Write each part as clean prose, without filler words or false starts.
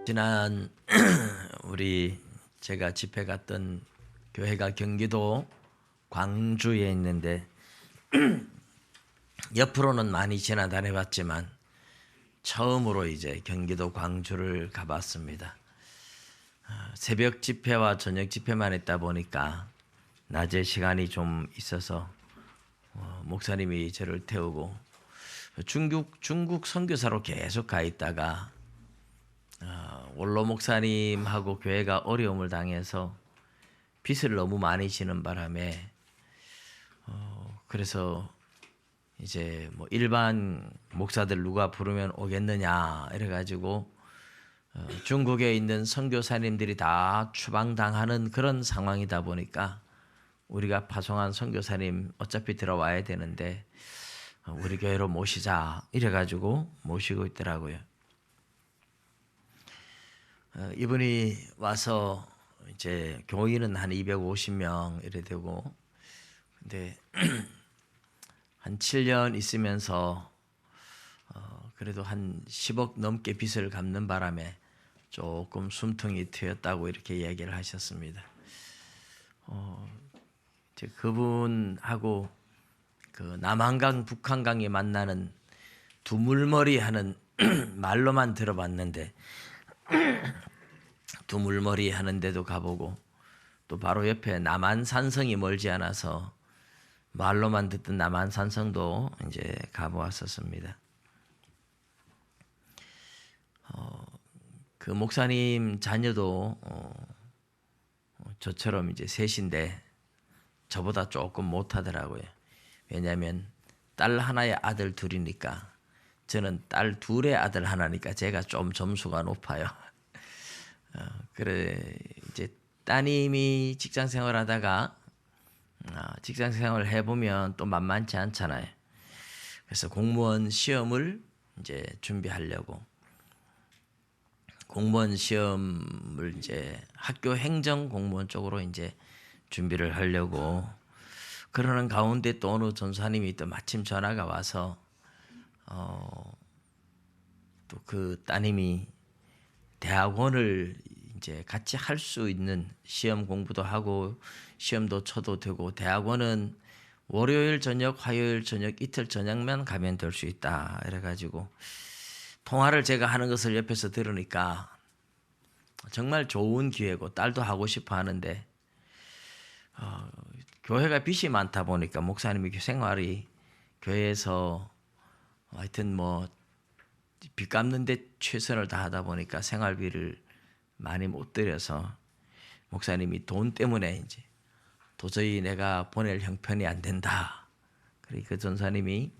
지난 제가 집회 갔던 교회가 경기도 광주에 있는데 옆으로는 많이 지나다녀 봤지만 처음으로 이제 경기도 광주를 가봤습니다. 새벽 집회와 저녁 집회만 했다 보니까 낮에 시간이 좀 있어서 목사님이 저를 태우고 중국 선교사로 계속 가 있다가 원로 목사님하고 교회가 어려움을 당해서 빚을 너무 많이 지는 바람에 그래서 이제 뭐 일반 목사들 누가 부르면 오겠느냐 이래가지고 중국에 있는 선교사님들이 다 추방당하는 그런 상황이다 보니까 우리가 파송한 선교사님 어차피 들어와야 되는데 우리 교회로 모시자 이래가지고 모시고 있더라고요. 이분이 와서 이제 교인은 한 250명 이래 되고, 근데 한 7년 있으면서 그래도 한 10억 넘게 빚을 갚는 바람에 조금 숨통이 트였다고 이렇게 이야기를 하셨습니다. 이제 그분하고 그 남한강 북한강이 만나는 두물머리 하는 말로만 들어봤는데 두물머리 하는 데도 가보고 또 바로 옆에 남한산성이 멀지 않아서 말로만 듣던 남한산성도 이제 가보았었습니다. 그 목사님 자녀도 저처럼 이제 셋인데 저보다 조금 못하더라고요. 왜냐하면 딸 하나의 아들 둘이니까 저는 딸 둘의 아들 하나니까 제가 좀 점수가 높아요. 그래 이제 따님이 직장 생활하다가 직장 생활을 해보면 또 만만치 않잖아요. 그래서 공무원 시험을 이제 준비하려고 공무원 시험을 이제 학교 행정 공무원 쪽으로 이제 준비를 하려고 그러는 가운데 또 어느 전사님이 또 마침 전화가 와서 또 그 따님이 대학원을 이제 같이 할 수 있는 시험 공부도 하고 시험도 쳐도 되고 대학원은 월요일 저녁, 화요일 저녁 이틀 저녁만 가면 될 수 있다. 이래가지고 통화를 제가 하는 것을 옆에서 들으니까 정말 좋은 기회고 딸도 하고 싶어 하는데 교회가 빚이 많다 보니까 목사님이 생활이 교회에서 하여튼 뭐 빚 갚는데 최선을 다하다 보니까 생활비를 많이 못 들여서 목사님이 돈 때문에 이제 도저히 내가 보낼 형편이 안 된다. 그러니까 그 전사님이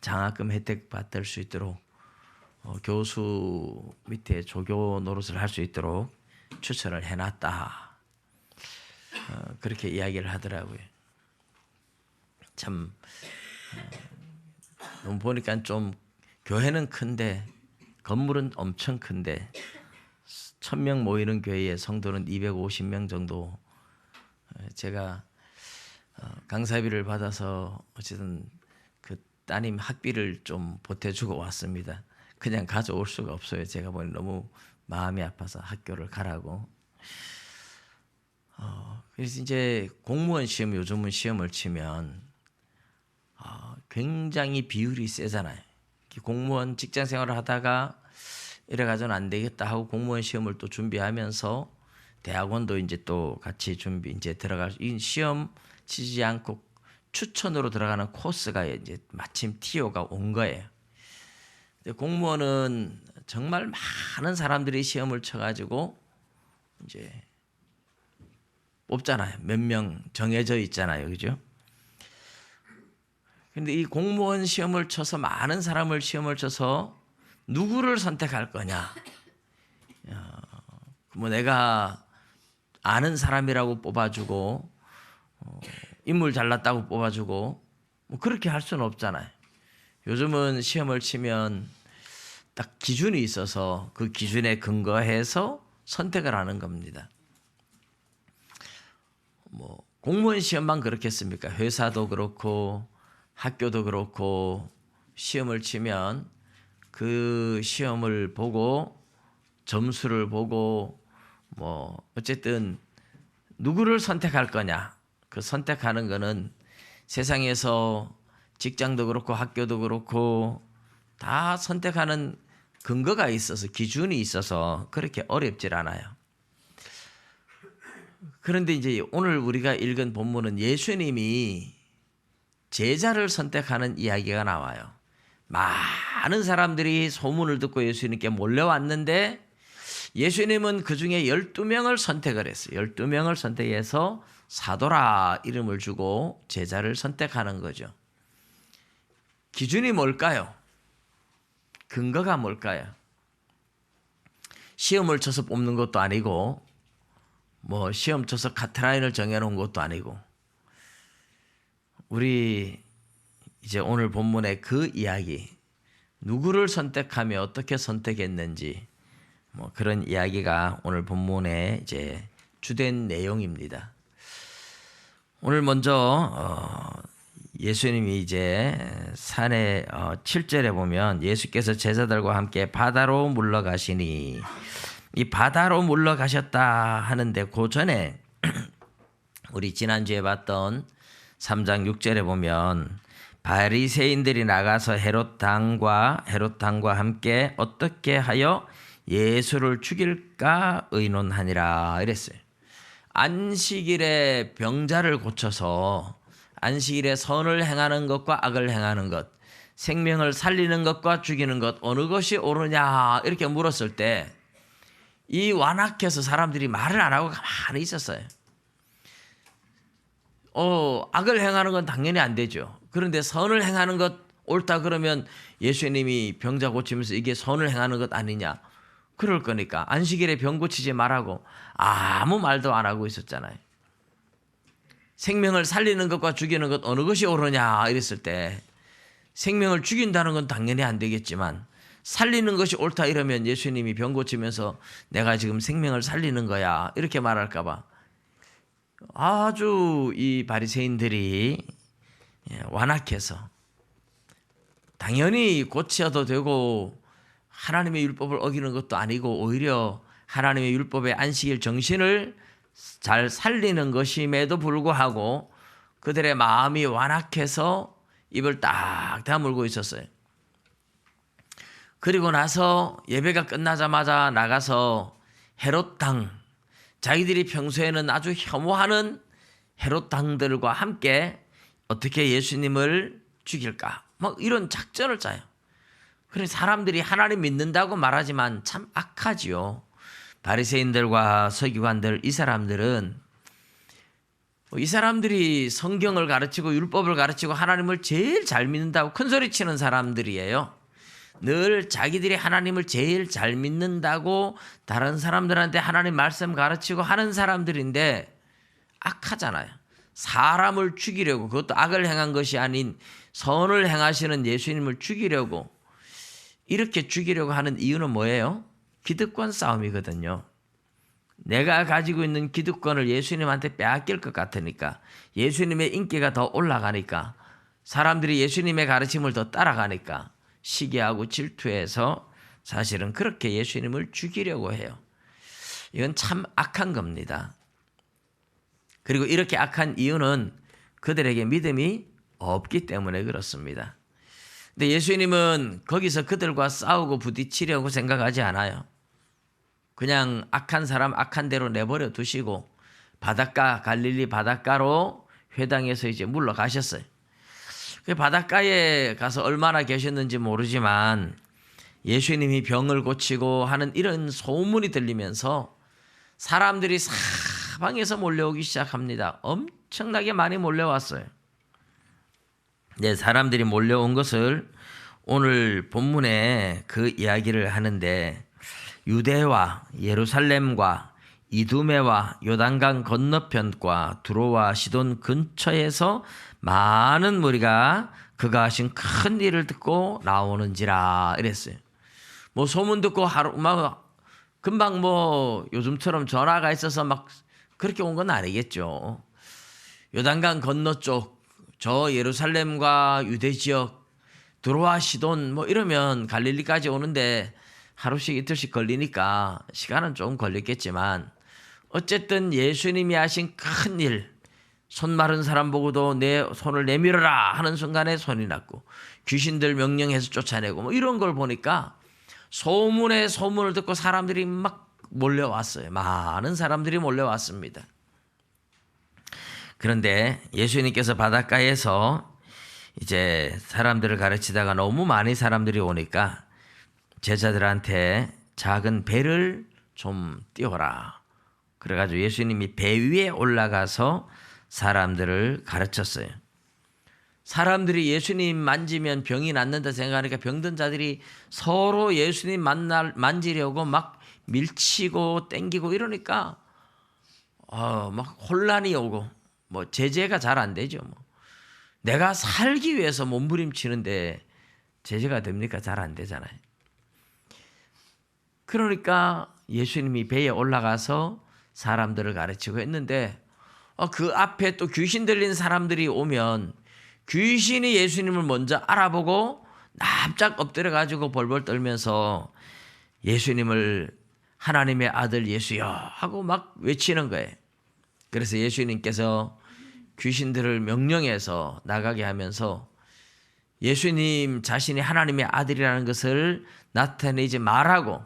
장학금 혜택 받을 수 있도록 교수 밑에 조교 노릇을 할 수 있도록 추천을 해놨다. 그렇게 이야기를 하더라고요. 참 너무 보니까 좀 교회는 큰데 건물은 엄청 큰데 1000명 모이는 교회에 성도는 250명 정도. 제가 강사비를 받아서 어쨌든 그 따님 학비를 좀 보태주고 왔습니다. 그냥 가져올 수가 없어요. 제가 보니 너무 마음이 아파서 학교를 가라고. 그래서 이제 공무원 시험 요즘은 시험을 치면 굉장히 비율이 세잖아요. 공무원 직장 생활을 하다가 이래가지고는 안 되겠다 하고 공무원 시험을 또 준비하면서 대학원도 이제 또 같이 준비 이제 들어갈 이 시험 치지 않고 추천으로 들어가는 코스가 이제 마침 TO가 온 거예요. 근데 공무원은 정말 많은 사람들이 시험을 쳐가지고 이제 뽑잖아요. 몇 명 정해져 있잖아요, 그죠? 근데 이 공무원 시험을 쳐서 많은 사람을 시험을 쳐서 누구를 선택할 거냐? 뭐 내가 아는 사람이라고 뽑아주고 인물 잘났다고 뽑아주고 뭐 그렇게 할 수는 없잖아요. 요즘은 시험을 치면 딱 기준이 있어서 그 기준에 근거해서 선택을 하는 겁니다. 뭐 공무원 시험만 그렇겠습니까? 회사도 그렇고 학교도 그렇고 시험을 치면 그 시험을 보고 점수를 보고 뭐 어쨌든 누구를 선택할 거냐, 그 선택하는 거는 세상에서 직장도 그렇고 학교도 그렇고 다 선택하는 근거가 있어서, 기준이 있어서 그렇게 어렵질 않아요. 그런데 이제 오늘 우리가 읽은 본문은 예수님이 제자를 선택하는 이야기가 나와요. 많은 사람들이 소문을 듣고 예수님께 몰려왔는데 예수님은 그 중에 12명을 선택을 했어요. 12명을 선택해서 사도라 이름을 주고 제자를 선택하는 거죠. 기준이 뭘까요? 근거가 뭘까요? 시험을 쳐서 뽑는 것도 아니고 뭐 시험 쳐서 카트라인을 정해놓은 것도 아니고, 우리 이제 오늘 본문의 그 이야기, 누구를 선택하며 어떻게 선택했는지 뭐 그런 이야기가 오늘 본문의 이제 주된 내용입니다. 오늘 먼저 예수님이 이제 산에 7절에 보면 예수께서 제자들과 함께 바다로 물러가시니, 이 바다로 물러가셨다 하는데 그 전에 우리 지난주에 봤던 3장 6절에 보면 바리새인들이 나가서 헤롯 왕과 함께 어떻게 하여 예수를 죽일까 의논하니라 이랬어요. 안식일에 병자를 고쳐서 안식일에 선을 행하는 것과 악을 행하는 것, 생명을 살리는 것과 죽이는 것 어느 것이 옳으냐 이렇게 물었을 때 이 완악해서 사람들이 말을 안 하고 가만히 있었어요. 악을 행하는 건 당연히 안 되죠. 그런데 선을 행하는 것 옳다 그러면 예수님이 병자 고치면서 이게 선을 행하는 것 아니냐, 그럴 거니까 안식일에 병 고치지 말라고 아무 말도 안 하고 있었잖아요. 생명을 살리는 것과 죽이는 것 어느 것이 옳으냐 이랬을 때 생명을 죽인다는 건 당연히 안 되겠지만 살리는 것이 옳다 이러면 예수님이 병 고치면서 내가 지금 생명을 살리는 거야 이렇게 말할까 봐 아주 이 바리새인들이 완악해서 당연히 고쳐도 되고 하나님의 율법을 어기는 것도 아니고 오히려 하나님의 율법의 안식일 정신을 잘 살리는 것임에도 불구하고 그들의 마음이 완악해서 입을 딱 다물고 있었어요. 그리고 나서 예배가 끝나자마자 나가서 헤롯 당, 자기들이 평소에는 아주 혐오하는 헤롯 당들과 함께 어떻게 예수님을 죽일까 뭐 이런 작전을 짜요. 그래서 사람들이 하나님 믿는다고 말하지만 참 악하지요. 바리새인들과 서기관들, 이 사람들이 성경을 가르치고 율법을 가르치고 하나님을 제일 잘 믿는다고 큰소리치는 사람들이에요. 늘 자기들이 하나님을 제일 잘 믿는다고 다른 사람들한테 하나님 말씀 가르치고 하는 사람들인데 악하잖아요. 사람을 죽이려고, 그것도 악을 행한 것이 아닌 선을 행하시는 예수님을 죽이려고, 이렇게 죽이려고 하는 이유는 뭐예요? 기득권 싸움이거든요. 내가 가지고 있는 기득권을 예수님한테 빼앗길 것 같으니까, 예수님의 인기가 더 올라가니까, 사람들이 예수님의 가르침을 더 따라가니까 시기하고 질투해서 사실은 그렇게 예수님을 죽이려고 해요. 이건 참 악한 겁니다. 그리고 이렇게 악한 이유는 그들에게 믿음이 없기 때문에 그렇습니다. 근데 예수님은 거기서 그들과 싸우고 부딪히려고 생각하지 않아요. 그냥 악한 사람 악한 대로 내버려 두시고 바닷가, 갈릴리 바닷가로 회당에서 이제 물러가셨어요. 그 바닷가에 가서 얼마나 계셨는지 모르지만 예수님이 병을 고치고 하는 이런 소문이 들리면서 사람들이 사방에서 몰려오기 시작합니다. 엄청나게 많이 몰려왔어요. 네, 사람들이 몰려온 것을 오늘 본문에 그 이야기를 하는데, 유대와 예루살렘과 이두메와 요단강 건너편과 두로와 시돈 근처에서 많은 무리가 그가 하신 큰 일을 듣고 나오는지라 이랬어요. 뭐 소문 듣고 금방 요즘처럼 전화가 있어서 막 그렇게 온 건 아니겠죠. 요단강 건너쪽 저 예루살렘과 유대 지역 두로와 시돈 이러면 갈릴리까지 오는데 하루씩 이틀씩 걸리니까 시간은 좀 걸렸겠지만 어쨌든 예수님이 하신 큰 일, 손 마른 사람 보고도 내 손을 내밀어라 하는 순간에 손이 났고 귀신들 명령해서 쫓아내고 뭐 이런 걸 보니까 소문에 소문을 듣고 사람들이 막 몰려왔어요. 많은 사람들이 몰려왔습니다. 그런데 예수님께서 바닷가에서 이제 사람들을 가르치다가 너무 많은 사람들이 오니까 제자들한테 작은 배를 좀 띄워라. 그래가지고 예수님이 배 위에 올라가서 사람들을 가르쳤어요. 사람들이 예수님 만지면 병이 낫는다 생각하니까 병든 자들이 서로 예수님 만지려고 막 밀치고 땡기고 이러니까 막 혼란이 오고 뭐 제재가 잘 안 되죠. 뭐. 내가 살기 위해서 몸부림치는데 제재가 됩니까? 잘 안 되잖아요. 그러니까 예수님이 배에 올라가서 사람들을 가르치고 했는데 그 앞에 또 귀신 들린 사람들이 오면 귀신이 예수님을 먼저 알아보고 납작 엎드려 가지고 벌벌 떨면서 예수님을 하나님의 아들 예수여 하고 막 외치는 거예요. 그래서 예수님께서 귀신들을 명령해서 나가게 하면서 예수님 자신이 하나님의 아들이라는 것을 나타내지 말라고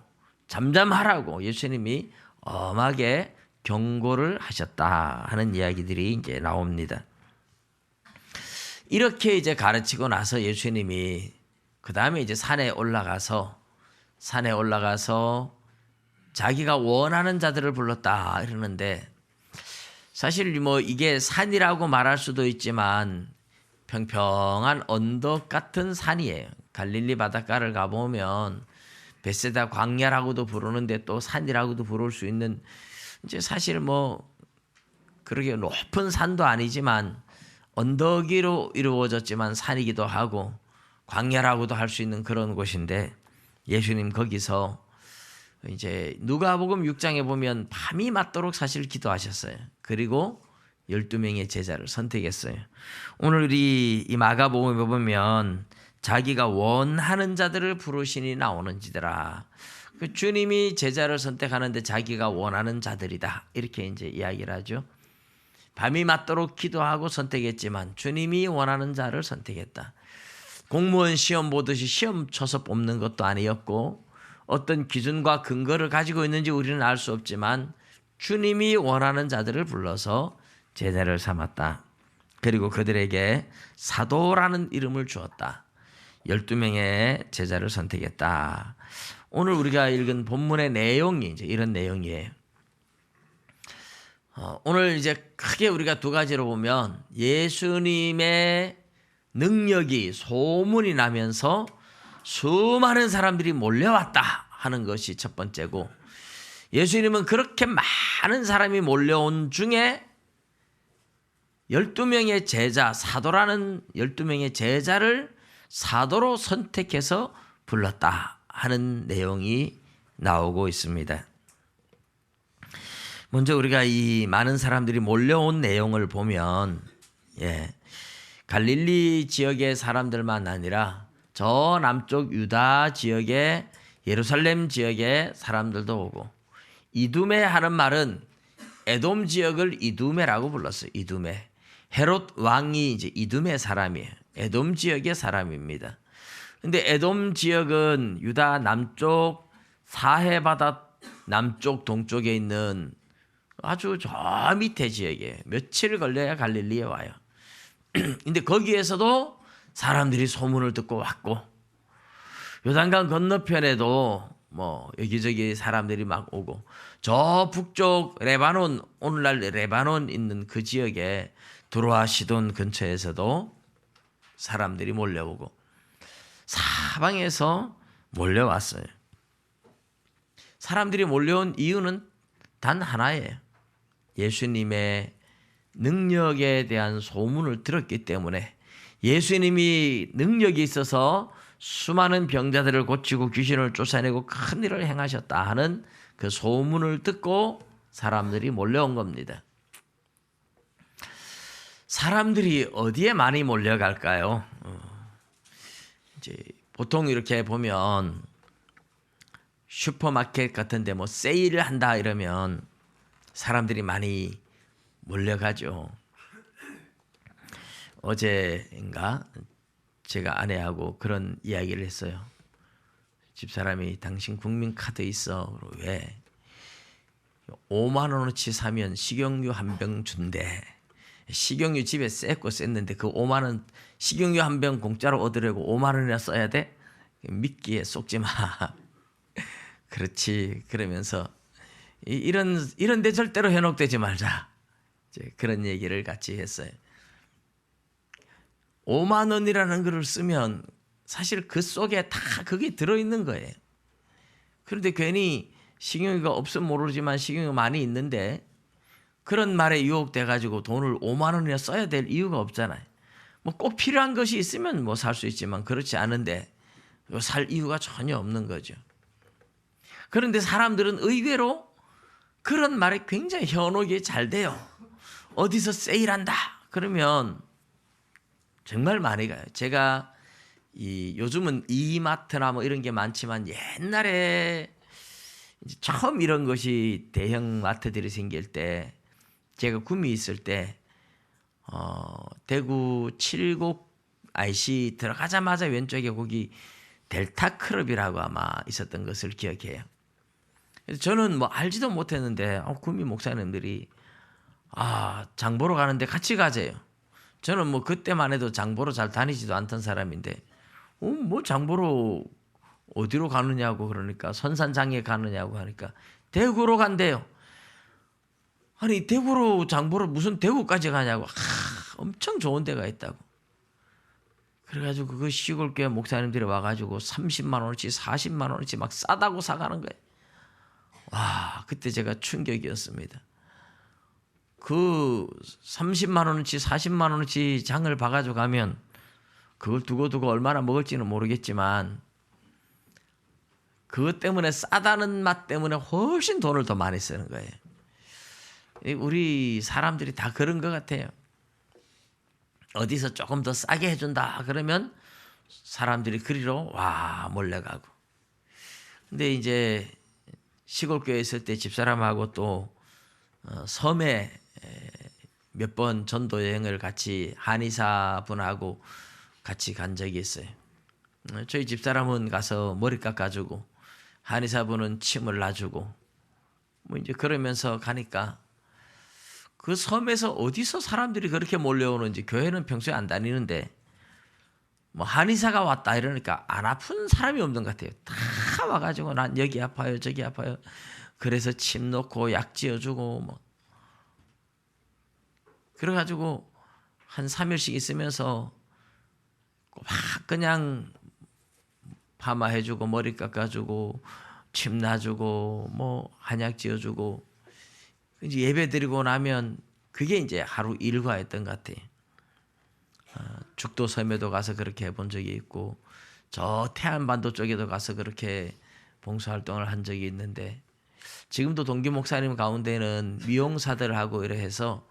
잠잠하라고 예수님이 엄하게 경고를 하셨다 하는 이야기들이 이제 나옵니다. 이렇게 이제 가르치고 나서 예수님이 그 다음에 이제 산에 올라가서 자기가 원하는 자들을 불렀다 이러는데 사실 뭐 이게 산이라고 말할 수도 있지만 평평한 언덕 같은 산이에요. 갈릴리 바닷가를 가보면 베세다 광야라고도 부르는데 또 산이라고도 부를 수 있는 이제 사실 뭐 그렇게 높은 산도 아니지만 언덕으로 이루어졌지만 산이기도 하고 광야라고도 할 수 있는 그런 곳인데 예수님 거기서 이제 누가복음 6장에 보면 밤이 맞도록 사실 기도하셨어요. 그리고 12명의 제자를 선택했어요. 오늘 우리 이 마가복음에 보면 자기가 원하는 자들을 부르시니 나오는지더라. 그 주님이 제자를 선택하는데 자기가 원하는 자들이다. 이렇게 이제 이야기를 하죠. 밤이 맞도록 기도하고 선택했지만 주님이 원하는 자를 선택했다. 공무원 시험 보듯이 시험 쳐서 뽑는 것도 아니었고 어떤 기준과 근거를 가지고 있는지 우리는 알 수 없지만 주님이 원하는 자들을 불러서 제자를 삼았다. 그리고 그들에게 사도라는 이름을 주었다. 12명의 제자를 선택했다. 오늘 우리가 읽은 본문의 내용이 이제 이런 내용이에요. 오늘 이제 크게 우리가 두 가지로 보면 예수님의 능력이 소문이 나면서 수많은 사람들이 몰려왔다 하는 것이 첫 번째고 예수님은 그렇게 많은 사람이 몰려온 중에 12명의 제자, 사도라는 12명의 제자를 사도로 선택해서 불렀다 하는 내용이 나오고 있습니다. 먼저 우리가 이 많은 사람들이 몰려온 내용을 보면 갈릴리 지역의 사람들만 아니라 저 남쪽 유다 지역의 예루살렘 지역의 사람들도 오고 이두메 하는 말은 에돔 지역을 이두메라고 불렀어요. 이두메. 헤롯 왕이 이제 이두메 사람이에요. 에돔 지역의 사람입니다. 근데 에돔 지역은 유다 남쪽 사해 바다 남쪽 동쪽에 있는 아주 저 밑에 지역이에요. 며칠 걸려야 갈릴리에 와요. 근데 거기에서도 사람들이 소문을 듣고 왔고 요단강 건너편에도 뭐 여기저기 사람들이 막 오고 저 북쪽 레바논 오늘날 레바논 있는 그 지역에 두로아 시돈 근처에서도 사람들이 몰려오고 사방에서 몰려왔어요. 사람들이 몰려온 이유는 단 하나예요. 예수님의 능력에 대한 소문을 들었기 때문에 예수님이 능력이 있어서 수많은 병자들을 고치고 귀신을 쫓아내고 큰 일을 행하셨다 하는 그 소문을 듣고 사람들이 몰려온 겁니다. 사람들이 어디에 많이 몰려갈까요? 이제 보통 이렇게 보면 슈퍼마켓 같은데 뭐 세일을 한다 이러면 사람들이 많이 몰려가죠. 어제인가 제가 아내하고 그런 이야기를 했어요. 집사람이 당신 국민카드 있어? 왜? 5만 원어치 사면 식용유 한 병 준대. 식용유 집에 쎄고 쎘는데 그 5만 원 식용유 한 병 공짜로 얻으려고 5만 원이나 써야 돼? 미끼에 속지 마. 그렇지. 그러면서 이런 데 절대로 현혹되지 말자. 이제 그런 얘기를 같이 했어요. 5만 원이라는 글을 쓰면 사실 그 속에 다 그게 들어있는 거예요. 그런데 괜히 식용유가 없으면 모르지만 식용유가 많이 있는데 그런 말에 유혹돼 가지고 돈을 5만 원이나 써야 될 이유가 없잖아요. 뭐 꼭 필요한 것이 있으면 뭐 살 수 있지만 그렇지 않은데 살 이유가 전혀 없는 거죠. 그런데 사람들은 의외로 그런 말에 굉장히 현혹이 잘 돼요. 어디서 세일한다 그러면 정말 많이 가요. 제가 요즘은 이마트나 뭐 이런 게 많지만 옛날에 이제 처음 이런 것이 대형 마트들이 생길 때 제가 구미 있을 때 대구 칠곡 IC 들어가자마자 왼쪽에 거기 델타클럽이라고 아마 있었던 것을 기억해요. 그래서 저는 뭐 알지도 못했는데 구미 목사님들이 장 보러 가는데 같이 가재요. 저는 뭐 그때만 해도 장 보러 잘 다니지도 않던 사람인데 뭐 장 보러 어디로 가느냐고 그러니까 선산장에 가느냐고 하니까 대구로 간대요. 아니 대구로 장 보러 무슨 대구까지 가냐고. 엄청 좋은 데가 있다고. 그래가지고 그 시골교회 목사님들이 와가지고 30만 원어치 40만 원어치 막 싸다고 사가는 거예요. 와 그때 제가 충격이었습니다. 그 30만 원어치 40만 원어치 장을 봐가지고 가면 그걸 두고 얼마나 먹을지는 모르겠지만 그것 때문에 싸다는 맛 때문에 훨씬 돈을 더 많이 쓰는 거예요. 우리 사람들이 다 그런 것 같아요. 어디서 조금 더 싸게 해준다 그러면 사람들이 그리로 몰려가고. 근데 이제 시골교회에 있을 때 집사람하고 또 섬에 몇 번 전도 여행을 같이 한의사 분하고 같이 간 적이 있어요. 저희 집사람은 가서 머리 깎아주고 한의사 분은 침을 놔주고 뭐 이제 그러면서 가니까 그 섬에서 어디서 사람들이 그렇게 몰려오는지 교회는 평소에 안 다니는데 뭐 한의사가 왔다 이러니까 안 아픈 사람이 없는 것 같아요. 다 와가지고 난 여기 아파요 저기 아파요. 그래서 침 놓고 약 지어주고 뭐 그래가지고 한 3일씩 있으면서 막 그냥 파마해주고 머리 깎아주고 침 놔주고 뭐 한약 지어주고 이제 예배 드리고 나면 그게 이제 하루 일과였던 것 같아요. 죽도 섬에도 가서 그렇게 해본 적이 있고 저 태안반도 쪽에도 가서 그렇게 봉사활동을 한 적이 있는데 지금도 동기 목사님 가운데는 미용사들하고 이래 해서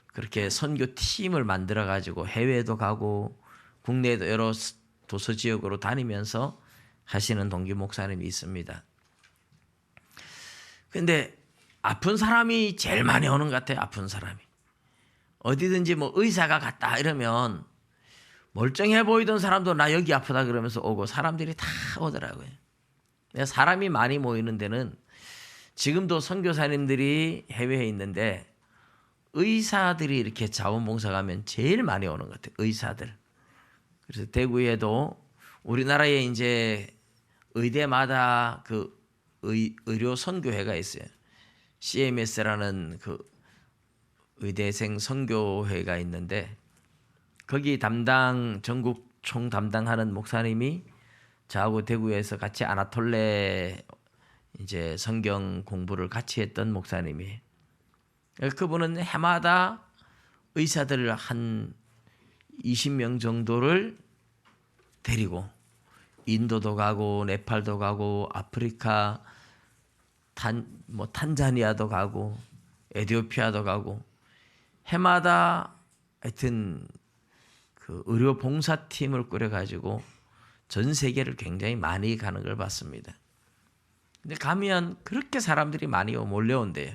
그렇게 선교 팀을 만들어 가지고 해외도 가고 국내에도 여러 도서 지역으로 다니면서 하시는 동기 목사님이 있습니다. 근데 아픈 사람이 제일 많이 오는 것 같아요. 아픈 사람이. 어디든지 뭐 의사가 갔다 이러면 멀쩡해 보이던 사람도 나 여기 아프다 그러면서 오고 사람들이 다 오더라고요. 사람이 많이 모이는 데는 지금도 선교사님들이 해외에 있는데 의사들이 이렇게 자원봉사 가면 제일 많이 오는 것 같아요. 의사들. 그래서 대구에도 우리나라에 이제 의대마다 그 의료 선교회가 있어요. CMS라는 그 의대생 선교회가 있는데 거기 전국 총 담당하는 목사님이 저하고 대구에서 같이 아나톨레 이제 성경 공부를 같이 했던 목사님이에요. 그분은 해마다 의사들 한 20명 정도를 데리고 인도도 가고 네팔도 가고 아프리카 탄자니아도 가고 에티오피아도 가고 해마다 하여튼 그 의료 봉사팀을 꾸려 가지고 전 세계를 굉장히 많이 가는 걸 봤습니다. 근데 가면 그렇게 사람들이 많이 몰려온대요.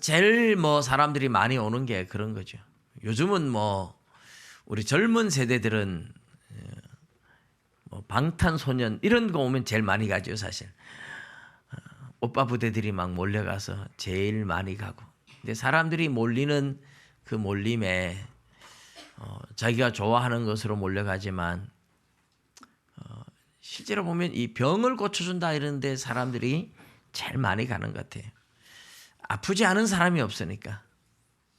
제일 사람들이 많이 오는 게 그런 거죠. 요즘은 우리 젊은 세대들은 방탄소년 이런 거 오면 제일 많이 가죠, 사실. 오빠 부대들이 막 몰려가서 제일 많이 가고. 근데 사람들이 몰리는 그 몰림에 자기가 좋아하는 것으로 몰려가지만 실제로 보면 이 병을 고쳐준다 이런데 사람들이 제일 많이 가는 것 같아요. 아프지 않은 사람이 없으니까.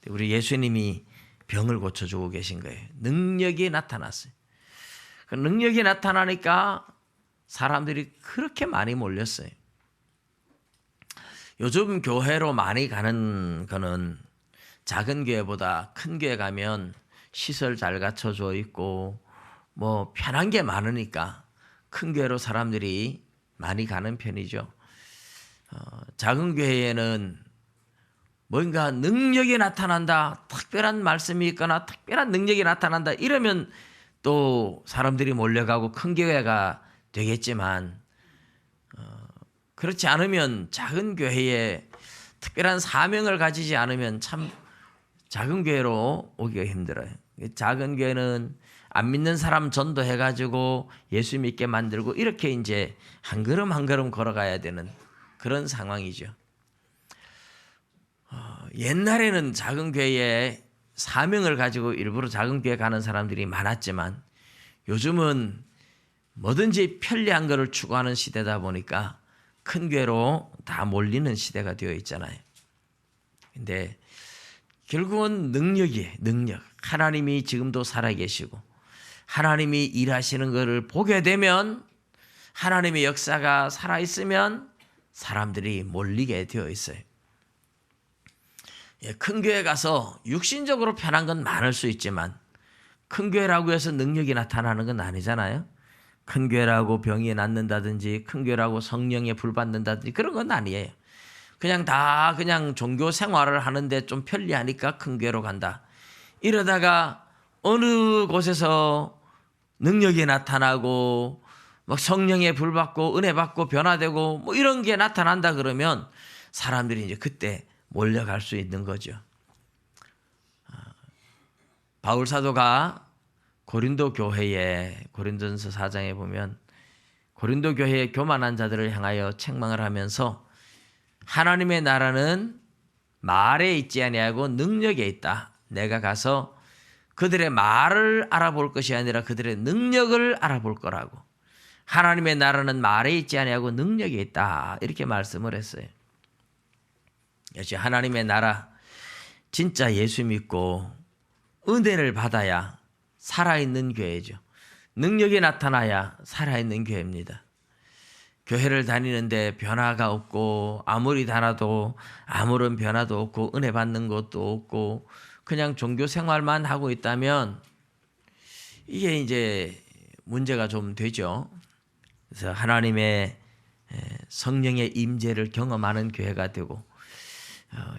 우리 예수님이 병을 고쳐주고 계신 거예요. 능력이 나타났어요. 그 능력이 나타나니까 사람들이 그렇게 많이 몰렸어요. 요즘 교회로 많이 가는 거는 작은 교회보다 큰 교회 가면 시설 잘 갖춰져 있고 편한 게 많으니까 큰 교회로 사람들이 많이 가는 편이죠. 작은 교회에는 뭔가 능력이 나타난다, 특별한 말씀이 있거나 특별한 능력이 나타난다 이러면 또 사람들이 몰려가고 큰 교회가 되겠지만 그렇지 않으면 작은 교회에 특별한 사명을 가지지 않으면 참 작은 교회로 오기가 힘들어요. 작은 교회는 안 믿는 사람 전도해가지고 예수 믿게 만들고 이렇게 이제 한 걸음 한 걸음 걸어가야 되는 그런 상황이죠. 옛날에는 작은 교회에 사명을 가지고 일부러 작은 교회 가는 사람들이 많았지만 요즘은 뭐든지 편리한 것을 추구하는 시대다 보니까 큰 교회로 다 몰리는 시대가 되어 있잖아요. 근데 결국은 능력이에요. 능력. 하나님이 지금도 살아계시고 하나님이 일하시는 것을 보게 되면 하나님의 역사가 살아있으면 사람들이 몰리게 되어 있어요. 큰 교회 가서 육신적으로 편한 건 많을 수 있지만 큰 교회라고 해서 능력이 나타나는 건 아니잖아요. 큰 교회라고 병이 낫는다든지 큰 교회라고 성령에 불 받는다든지 그런 건 아니에요. 그냥 종교 생활을 하는데 좀 편리하니까 큰 교회로 간다. 이러다가 어느 곳에서 능력이 나타나고 막 성령에 불 받고 은혜 받고 변화되고 이런 게 나타난다 그러면 사람들이 이제 그때 몰려갈 수 있는 거죠. 바울 사도가 고린도 교회에 고린도전서 4장에 보면 고린도 교회의 교만한 자들을 향하여 책망을 하면서 하나님의 나라는 말에 있지 아니하고 능력에 있다. 내가 가서 그들의 말을 알아볼 것이 아니라 그들의 능력을 알아볼 거라고. 하나님의 나라는 말에 있지 아니하고 능력에 있다. 이렇게 말씀을 했어요. 역시 하나님의 나라 진짜 예수 믿고 은혜를 받아야 살아있는 교회죠. 능력이 나타나야 살아있는 교회입니다. 교회를 다니는데 변화가 없고 아무리 다녀도 아무런 변화도 없고 은혜 받는 것도 없고 그냥 종교 생활만 하고 있다면 이게 이제 문제가 좀 되죠. 그래서 하나님의 성령의 임재를 경험하는 교회가 되고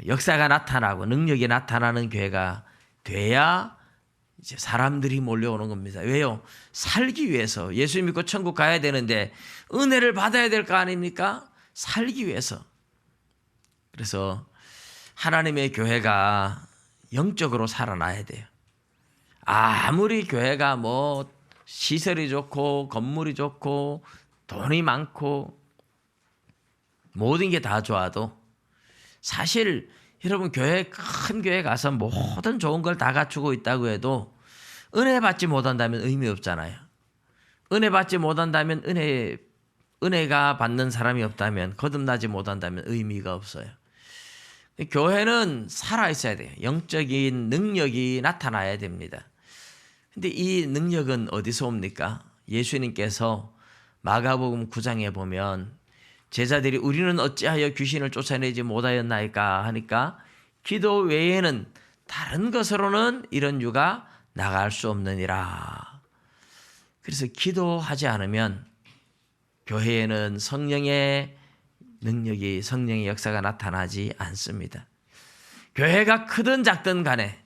역사가 나타나고 능력이 나타나는 교회가 돼야 이제 사람들이 몰려오는 겁니다. 왜요? 살기 위해서 예수 믿고 천국 가야 되는데 은혜를 받아야 될 거 아닙니까? 살기 위해서. 그래서 하나님의 교회가 영적으로 살아나야 돼요. 아무리 교회가 시설이 좋고 건물이 좋고 돈이 많고 모든 게 다 좋아도 사실 여러분 큰 교회 가서 모든 좋은 걸 다 갖추고 있다고 해도 은혜 받지 못한다면 의미 없잖아요. 은혜 받지 못한다면 은혜가 받는 사람이 없다면 거듭나지 못한다면 의미가 없어요. 교회는 살아있어야 돼요. 영적인 능력이 나타나야 됩니다. 근데 이 능력은 어디서 옵니까? 예수님께서 마가복음 9장에 보면 제자들이 우리는 어찌하여 귀신을 쫓아내지 못하였나이까 하니까 기도 외에는 다른 것으로는 이런 유가 나갈 수 없느니라. 그래서 기도하지 않으면 교회에는 성령의 능력이 성령의 역사가 나타나지 않습니다. 교회가 크든 작든 간에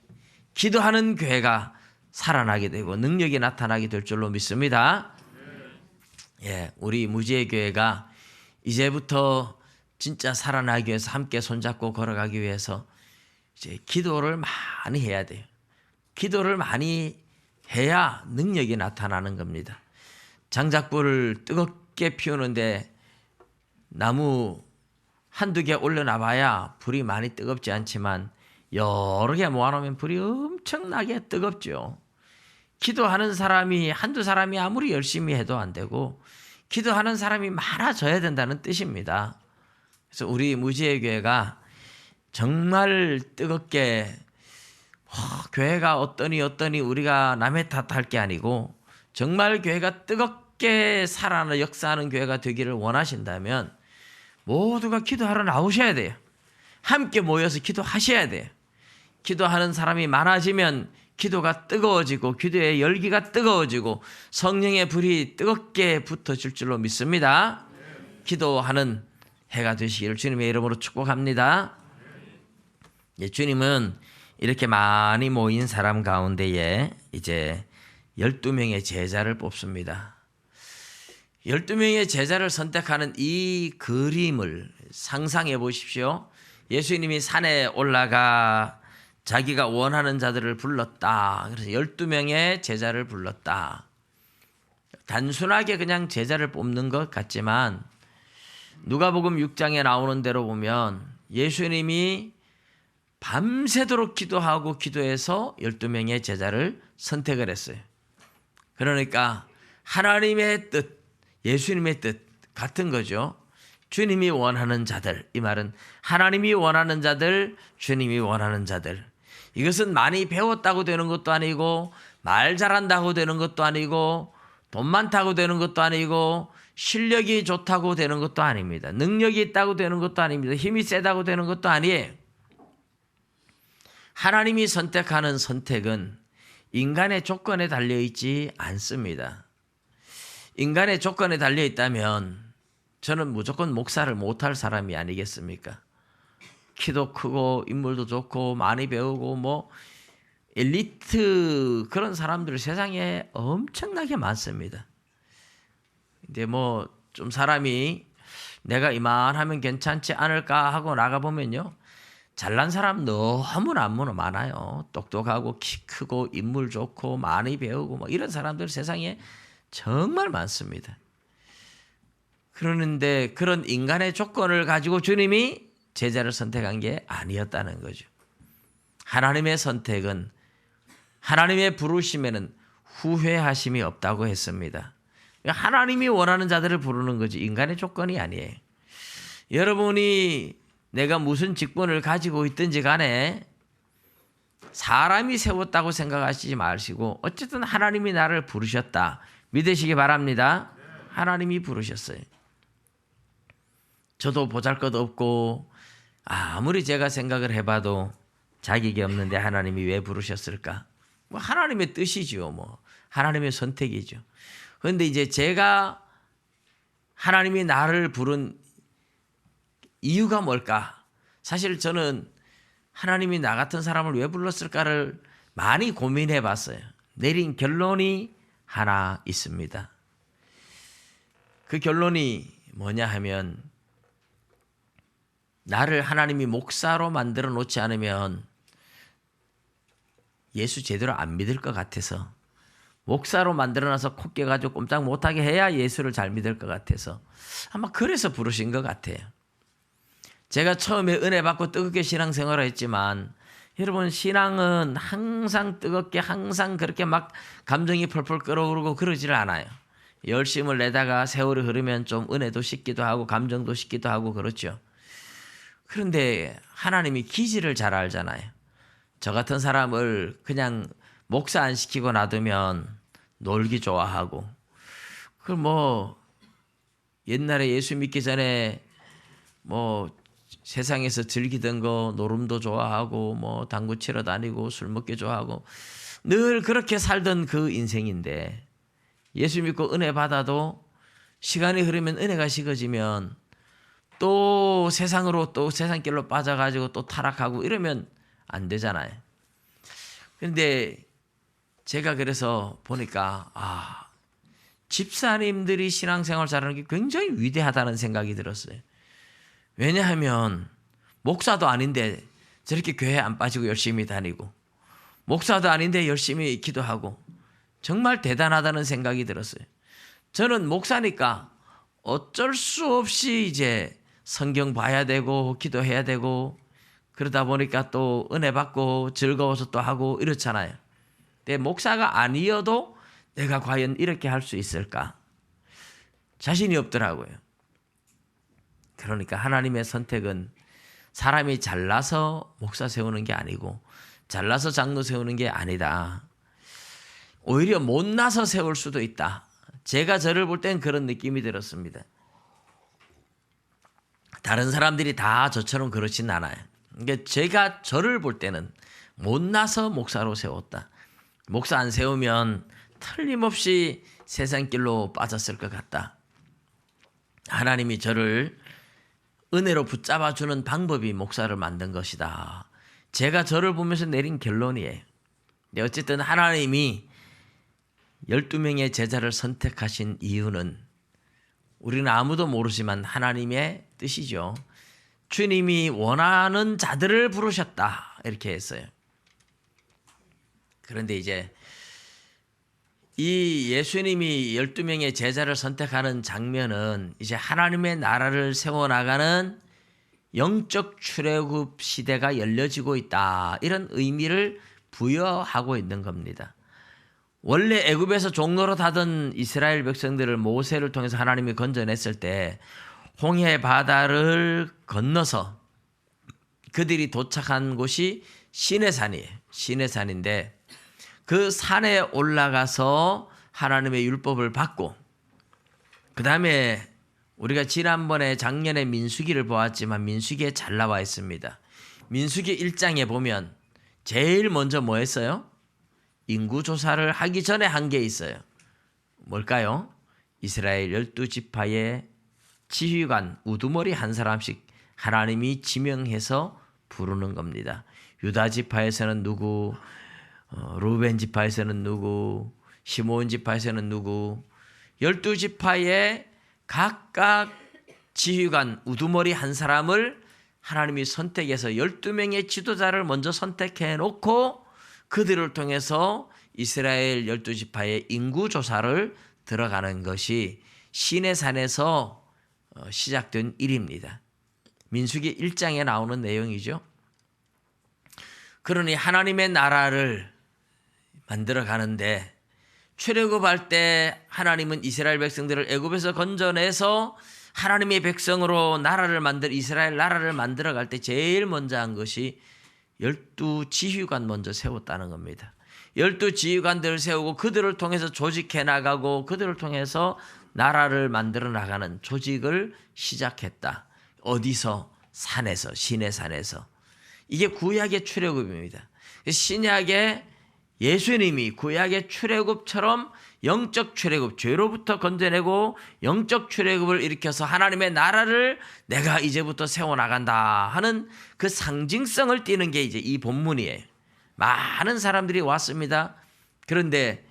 기도하는 교회가 살아나게 되고 능력이 나타나게 될 줄로 믿습니다. 예, 우리 무지의 교회가 이제부터 진짜 살아나기 위해서 함께 손잡고 걸어가기 위해서 이제 기도를 많이 해야 돼요. 기도를 많이 해야 능력이 나타나는 겁니다. 장작불을 뜨겁게 피우는데 나무 한두 개 올려놔봐야 불이 많이 뜨겁지 않지만 여러 개 모아놓으면 불이 엄청나게 뜨겁죠. 기도하는 사람이 한두 사람이 아무리 열심히 해도 안 되고 기도하는 사람이 많아져야 된다는 뜻입니다. 그래서 우리 무지의 교회가 정말 뜨겁게 교회가 어떠니 우리가 남의 탓할 게 아니고 정말 교회가 뜨겁게 살아나 역사하는 교회가 되기를 원하신다면 모두가 기도하러 나오셔야 돼요. 함께 모여서 기도하셔야 돼요. 기도하는 사람이 많아지면 기도가 뜨거워지고 기도의 열기가 뜨거워지고 성령의 불이 뜨겁게 붙어질 줄로 믿습니다. 기도하는 해가 되시기를 주님의 이름으로 축복합니다. 주님은 이렇게 많이 모인 사람 가운데에 이제 12명의 제자를 뽑습니다. 12명의 제자를 선택하는 이 그림을 상상해 보십시오. 예수님이 산에 올라가 자기가 원하는 자들을 불렀다. 그래서 12명의 제자를 불렀다. 단순하게 그냥 제자를 뽑는 것 같지만 누가복음 6장에 나오는 대로 보면 예수님이 밤새도록 기도하고 기도해서 12명의 제자를 선택을 했어요. 그러니까 하나님의 뜻, 예수님의 뜻 같은 거죠. 주님이 원하는 자들, 이 말은 하나님이 원하는 자들, 주님이 원하는 자들. 이것은 많이 배웠다고 되는 것도 아니고 말 잘한다고 되는 것도 아니고 돈 많다고 되는 것도 아니고 실력이 좋다고 되는 것도 아닙니다. 능력이 있다고 되는 것도 아닙니다. 힘이 세다고 되는 것도 아니에요. 하나님이 선택하는 선택은 인간의 조건에 달려있지 않습니다. 인간의 조건에 달려있다면 저는 무조건 목사를 못할 사람이 아니겠습니까? 키도 크고 인물도 좋고 많이 배우고 뭐 엘리트 그런 사람들 세상에 엄청나게 많습니다. 근데 뭐 좀 사람이 내가 이만하면 괜찮지 않을까 하고 나가보면요. 잘난 사람 너무나 많아요. 똑똑하고 키 크고 인물 좋고 많이 배우고 뭐 이런 사람들 세상에 정말 많습니다. 그러는데 그런 인간의 조건을 가지고 주님이 제자를 선택한 게 아니었다는 거죠. 하나님의 선택은 하나님의 부르심에는 후회하심이 없다고 했습니다. 하나님이 원하는 자들을 부르는 거지 인간의 조건이 아니에요. 여러분이 내가 무슨 직분을 가지고 있든지 간에 사람이 세웠다고 생각하시지 마시고 어쨌든 하나님이 나를 부르셨다. 믿으시기 바랍니다. 하나님이 부르셨어요. 저도 보잘것없고 아무리 제가 생각을 해봐도 자격이 없는데 하나님이 왜 부르셨을까? 뭐 하나님의 뜻이죠. 뭐 하나님의 선택이죠. 그런데 이제 제가 하나님이 나를 부른 이유가 뭘까? 사실 저는 하나님이 나 같은 사람을 왜 불렀을까를 많이 고민해 봤어요. 내린 결론이 하나 있습니다. 그 결론이 뭐냐 하면 나를 하나님이 목사로 만들어 놓지 않으면 예수 제대로 안 믿을 것 같아서 목사로 만들어놔서 코 깨가지고 꼼짝 못하게 해야 예수를 잘 믿을 것 같아서 아마 그래서 부르신 것 같아요. 제가 처음에 은혜 받고 뜨겁게 신앙생활을 했지만 여러분 신앙은 항상 뜨겁게 항상 그렇게 막 감정이 펄펄 끓어오르고 그러지를 않아요. 열심을 내다가 세월이 흐르면 좀 은혜도 식기도 하고 감정도 식기도 하고 그렇죠. 그런데 하나님이 기질을 잘 알잖아요. 저 같은 사람을 그냥 목사 안 시키고 놔두면 놀기 좋아하고 그럼 뭐 옛날에 예수 믿기 전에 뭐 세상에서 즐기던 거 노름도 좋아하고 뭐 당구 치러 다니고 술 먹기 좋아하고 늘 그렇게 살던 그 인생인데 예수 믿고 은혜 받아도 시간이 흐르면 은혜가 식어지면 또 세상으로 또 세상길로 빠져가지고 또 타락하고 이러면 안 되잖아요. 그런데 제가 그래서 보니까 집사님들이 신앙생활 잘하는 게 굉장히 위대하다는 생각이 들었어요. 왜냐하면 목사도 아닌데 저렇게 교회 안 빠지고 열심히 다니고, 목사도 아닌데 열심히 기도하고, 정말 대단하다는 생각이 들었어요. 저는 목사니까 어쩔 수 없이 이제 성경 봐야 되고 기도해야 되고, 그러다 보니까 또 은혜 받고 즐거워서 또 하고 이렇잖아요. 근데 목사가 아니어도 내가 과연 이렇게 할 수 있을까? 자신이 없더라고요. 그러니까 하나님의 선택은 사람이 잘나서 목사 세우는 게 아니고 잘나서 장로 세우는 게 아니다. 오히려 못나서 세울 수도 있다. 제가 저를 볼 땐 그런 느낌이 들었습니다. 다른 사람들이 다 저처럼 그렇진 않아요. 그러니까 제가 저를 볼 때는 못나서 목사로 세웠다. 목사 안 세우면 틀림없이 세상길로 빠졌을 것 같다. 하나님이 저를 은혜로 붙잡아주는 방법이 목사를 만든 것이다. 제가 저를 보면서 내린 결론이에요. 어쨌든 하나님이 12명의 제자를 선택하신 이유는 우리는 아무도 모르지만 하나님의 뜻이죠. 주님이 원하는 자들을 부르셨다. 이렇게 했어요. 그런데 이제 이 예수님이 12명의 제자를 선택하는 장면은 이제 하나님의 나라를 세워나가는 영적 출애굽 시대가 열려지고 있다. 이런 의미를 부여하고 있는 겁니다. 원래 애굽에서 종노릇 하던 이스라엘 백성들을 모세를 통해서 하나님이 건져냈을 때 홍해 바다를 건너서 그들이 도착한 곳이 시내산이에요. 시내산인데 그 산에 올라가서 하나님의 율법을 받고, 그 다음에 우리가 지난번에 작년에 민수기를 보았지만 민수기에 잘 나와 있습니다. 민수기 1장에 보면 제일 먼저 뭐 했어요? 인구조사를 하기 전에 한 게 있어요. 뭘까요? 이스라엘 12지파의 지휘관 우두머리 한 사람씩 하나님이 지명해서 부르는 겁니다. 유다 지파에서는 누구, 루벤 지파에서는 누구, 시므온 지파에서는 누구, 12지파의 각각 지휘관 우두머리 한 사람을 하나님이 선택해서 12명의 지도자를 먼저 선택해 놓고 그들을 통해서 이스라엘 12지파의 인구조사를 들어가는 것이 시내산에서 시작된 일입니다. 민수기 1장에 나오는 내용이죠. 그러니 하나님의 나라를 만들어 가는데 출애굽할 때 하나님은 이스라엘 백성들을 애굽에서 건져내서 하나님의 백성으로 나라를 만들 이스라엘 나라를 만들어 갈 때 제일 먼저 한 것이 12지휘관 먼저 세웠다는 겁니다. 12지휘관들을 세우고 그들을 통해서 조직해 나가고 그들을 통해서 나라를 만들어 나가는 조직을 시작했다. 어디서? 산에서, 시내산에서. 이게 구약의 출애굽입니다. 신약의 예수님이 구약의 출애굽처럼 영적 출애굽, 죄로부터 건져내고 영적 출애굽을 일으켜서 하나님의 나라를 내가 이제부터 세워나간다 하는 그 상징성을 띠는 게 이제 이 본문이에요. 많은 사람들이 왔습니다. 그런데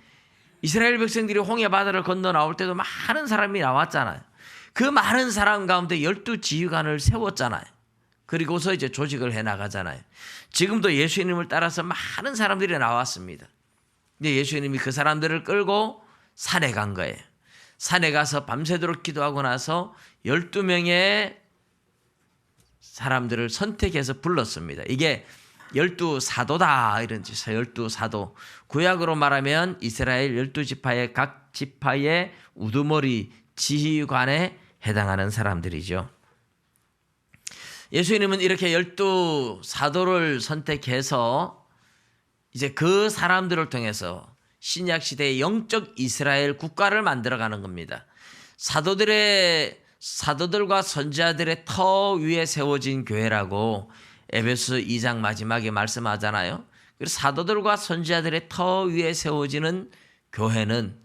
이스라엘 백성들이 홍해 바다를 건너 나올 때도 많은 사람이 나왔잖아요. 그 많은 사람 가운데 12지휘관을 세웠잖아요. 그리고서 이제 조직을 해나가잖아요. 지금도 예수님을 따라서 많은 사람들이 나왔습니다. 근데 예수님이 그 사람들을 끌고 산에 간 거예요. 산에 가서 밤새도록 기도하고 나서 12명의 사람들을 선택해서 불렀습니다. 이게 12사도다 이런 뜻이에요. 12사도. 구약으로 말하면 이스라엘 12지파의 각 지파의 우두머리 지휘관에 해당하는 사람들이죠. 예수님은 이렇게 12사도를 선택해서 이제 그 사람들을 통해서 신약 시대의 영적 이스라엘 국가를 만들어가는 겁니다. 사도들과 선지자들의 터 위에 세워진 교회라고 에베소 2장 마지막에 말씀하잖아요. 그래서 사도들과 선지자들의 터 위에 세워지는 교회는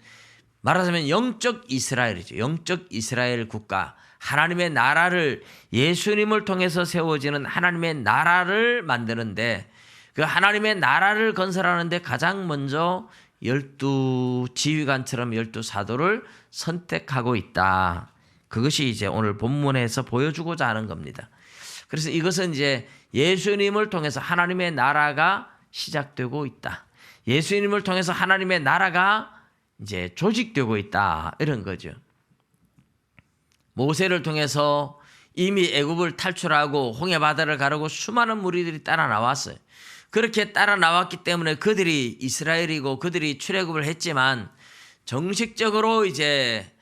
말하자면 영적 이스라엘이죠. 영적 이스라엘 국가. 하나님의 나라를 예수님을 통해서 세워지는 하나님의 나라를 만드는데 그 하나님의 나라를 건설하는데 가장 먼저 12 지휘관처럼 12 사도를 선택하고 있다. 그것이 이제 오늘 본문에서 보여주고자 하는 겁니다. 그래서 이것은 이제 예수님을 통해서 하나님의 나라가 시작되고 있다. 예수님을 통해서 하나님의 나라가 이제 조직되고 있다. 이런 거죠. 모세를 통해서 이미 애굽을 탈출하고 홍해 바다를 가르고 수많은 무리들이 따라 나왔어요. 그렇게 따라 나왔기 때문에 그들이 이스라엘이고 그들이 출애굽을 했지만 정식적으로 이제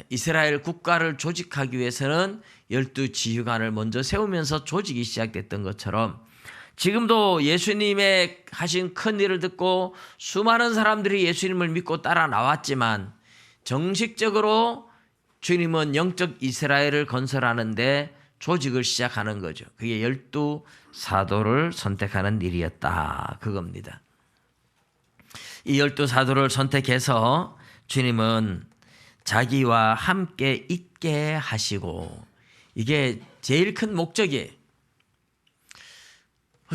이스라엘 국가를 조직하기 위해서는 12 지휘관을 먼저 세우면서 조직이 시작됐던 것처럼 지금도 예수님의 하신 큰 일을 듣고 수많은 사람들이 예수님을 믿고 따라 나왔지만 정식적으로 주님은 영적 이스라엘을 건설하는데 조직을 시작하는 거죠. 그게 12 사도를 선택하는 일이었다. 그겁니다. 이 12 사도를 선택해서 주님은 자기와 함께 있게 하시고 이게 제일 큰 목적이에요.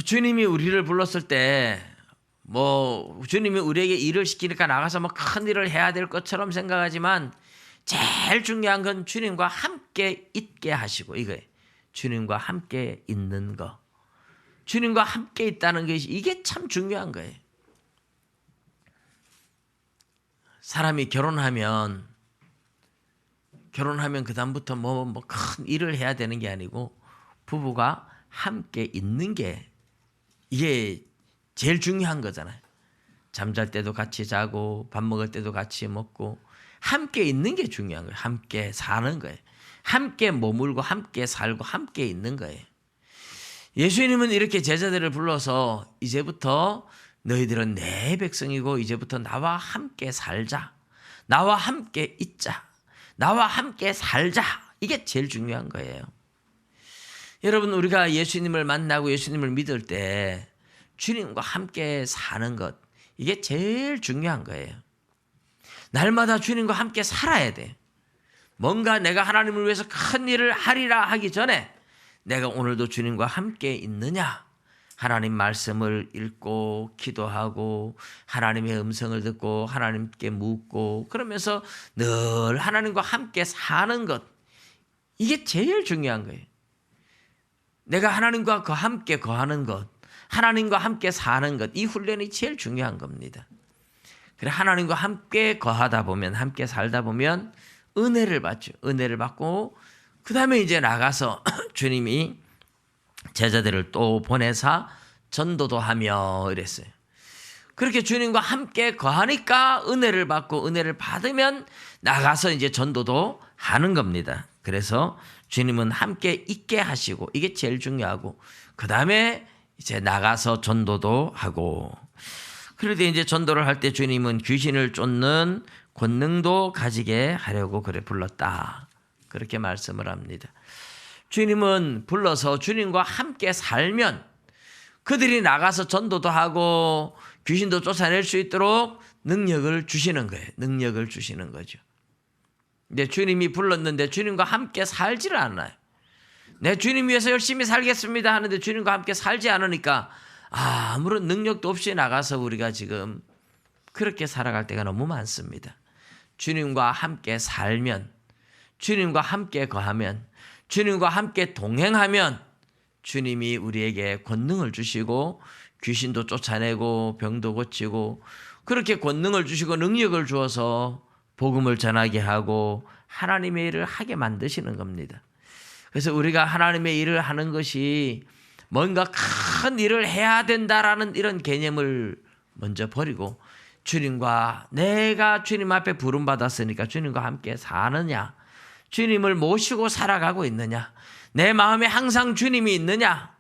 주님이 우리를 불렀을 때 주님이 우리에게 일을 시키니까 나가서 큰 일을 해야 될 것처럼 생각하지만 제일 중요한 건 주님과 함께 있게 하시고 이거예요. 주님과 함께 있는 거. 주님과 함께 있다는 것이 이게 참 중요한 거예요. 사람이 결혼하면 그다음부터 큰 일을 해야 되는 게 아니고 부부가 함께 있는 게 이게 제일 중요한 거잖아요. 잠잘 때도 같이 자고 밥 먹을 때도 같이 먹고 함께 있는 게 중요한 거예요. 함께 사는 거예요. 함께 머물고 함께 살고 함께 있는 거예요. 예수님은 이렇게 제자들을 불러서 이제부터 너희들은 내 백성이고 이제부터 나와 함께 살자. 나와 함께 있자. 나와 함께 살자. 이게 제일 중요한 거예요. 여러분 우리가 예수님을 만나고 예수님을 믿을 때 주님과 함께 사는 것 이게 제일 중요한 거예요. 날마다 주님과 함께 살아야 돼. 뭔가 내가 하나님을 위해서 큰 일을 하리라 하기 전에 내가 오늘도 주님과 함께 있느냐? 하나님 말씀을 읽고 기도하고 하나님의 음성을 듣고 하나님께 묻고 그러면서 늘 하나님과 함께 사는 것 이게 제일 중요한 거예요. 내가 하나님과 함께 거하는 것 하나님과 함께 사는 것 이 훈련이 제일 중요한 겁니다. 그래 하나님과 함께 거하다 보면 함께 살다 보면 은혜를 받죠. 은혜를 받고 그 다음에 이제 나가서 주님이 제자들을 또 보내사 전도도 하며 이랬어요. 그렇게 주님과 함께 거하니까 은혜를 받고 은혜를 받으면 나가서 이제 전도도 하는 겁니다. 그래서 주님은 함께 있게 하시고 이게 제일 중요하고 그 다음에 이제 나가서 전도도 하고 그런데 이제 전도를 할 때 주님은 귀신을 쫓는 권능도 가지게 하려고 그래 불렀다. 그렇게 말씀을 합니다. 주님은 불러서 주님과 함께 살면 그들이 나가서 전도도 하고 귀신도 쫓아낼 수 있도록 능력을 주시는 거예요. 능력을 주시는 거죠. 근데 주님이 불렀는데 주님과 함께 살지를 않아요. 내 주님 위해서 열심히 살겠습니다 하는데 주님과 함께 살지 않으니까 아무런 능력도 없이 나가서 우리가 지금 그렇게 살아갈 때가 너무 많습니다. 주님과 함께 살면 주님과 함께 거하면 주님과 함께 동행하면 주님이 우리에게 권능을 주시고 귀신도 쫓아내고 병도 고치고 그렇게 권능을 주시고 능력을 주어서 복음을 전하게 하고 하나님의 일을 하게 만드시는 겁니다. 그래서 우리가 하나님의 일을 하는 것이 뭔가 큰 일을 해야 된다라는 이런 개념을 먼저 버리고 주님과 내가 주님 앞에 부름받았으니까 주님과 함께 사느냐 주님을 모시고 살아가고 있느냐 내 마음에 항상 주님이 있느냐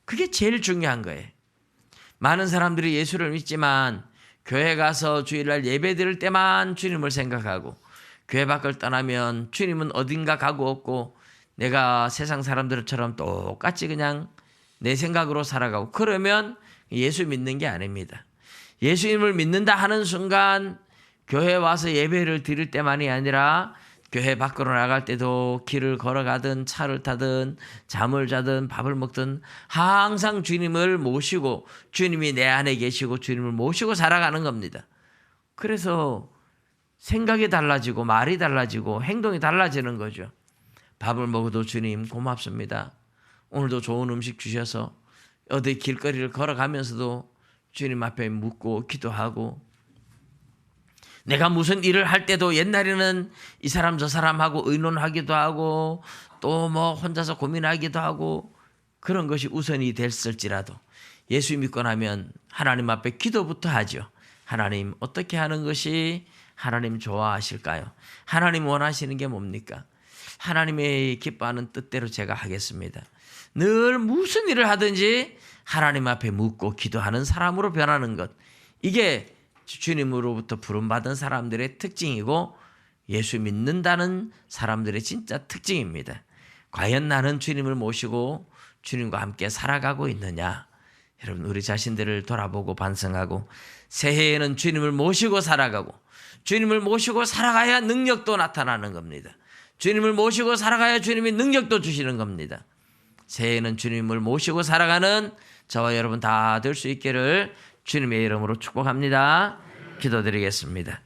그게 제일 중요한 거예요. 많은 사람들이 예수를 믿지만 교회 가서 주일날 예배 드릴 때만 주님을 생각하고 교회 밖을 떠나면 주님은 어딘가 가고 없고 내가 세상 사람들처럼 똑같이 그냥 내 생각으로 살아가고 그러면 예수 믿는 게 아닙니다. 예수님을 믿는다 하는 순간 교회 와서 예배를 드릴 때만이 아니라 교회 밖으로 나갈 때도 길을 걸어가든 차를 타든 잠을 자든 밥을 먹든 항상 주님을 모시고 주님이 내 안에 계시고 주님을 모시고 살아가는 겁니다. 그래서 생각이 달라지고 말이 달라지고 행동이 달라지는 거죠. 밥을 먹어도 주님 고맙습니다. 오늘도 좋은 음식 주셔서 어디 길거리를 걸어가면서도 주님 앞에 묻고 기도하고, 내가 무슨 일을 할 때도 옛날에는 이 사람 저 사람하고 의논하기도 하고 또 뭐 혼자서 고민하기도 하고 그런 것이 우선이 됐을지라도 예수 믿고 나면 하나님 앞에 기도부터 하죠. 하나님, 어떻게 하는 것이 하나님 좋아하실까요? 하나님 원하시는 게 뭡니까? 하나님의 기뻐하는 뜻대로 제가 하겠습니다. 늘 무슨 일을 하든지 하나님 앞에 묻고 기도하는 사람으로 변하는 것, 이게 주님으로부터 부름받은 사람들의 특징이고 예수 믿는다는 사람들의 진짜 특징입니다. 과연 나는 주님을 모시고 주님과 함께 살아가고 있느냐? 여러분, 우리 자신들을 돌아보고 반성하고 새해에는 주님을 모시고 살아가고, 주님을 모시고 살아가야 능력도 나타나는 겁니다. 주님을 모시고 살아가야 주님이 능력도 주시는 겁니다. 새해에는 주님을 모시고 살아가는 저와 여러분 다 될 수 있기를 주님의 이름으로 축복합니다. 기도드리겠습니다.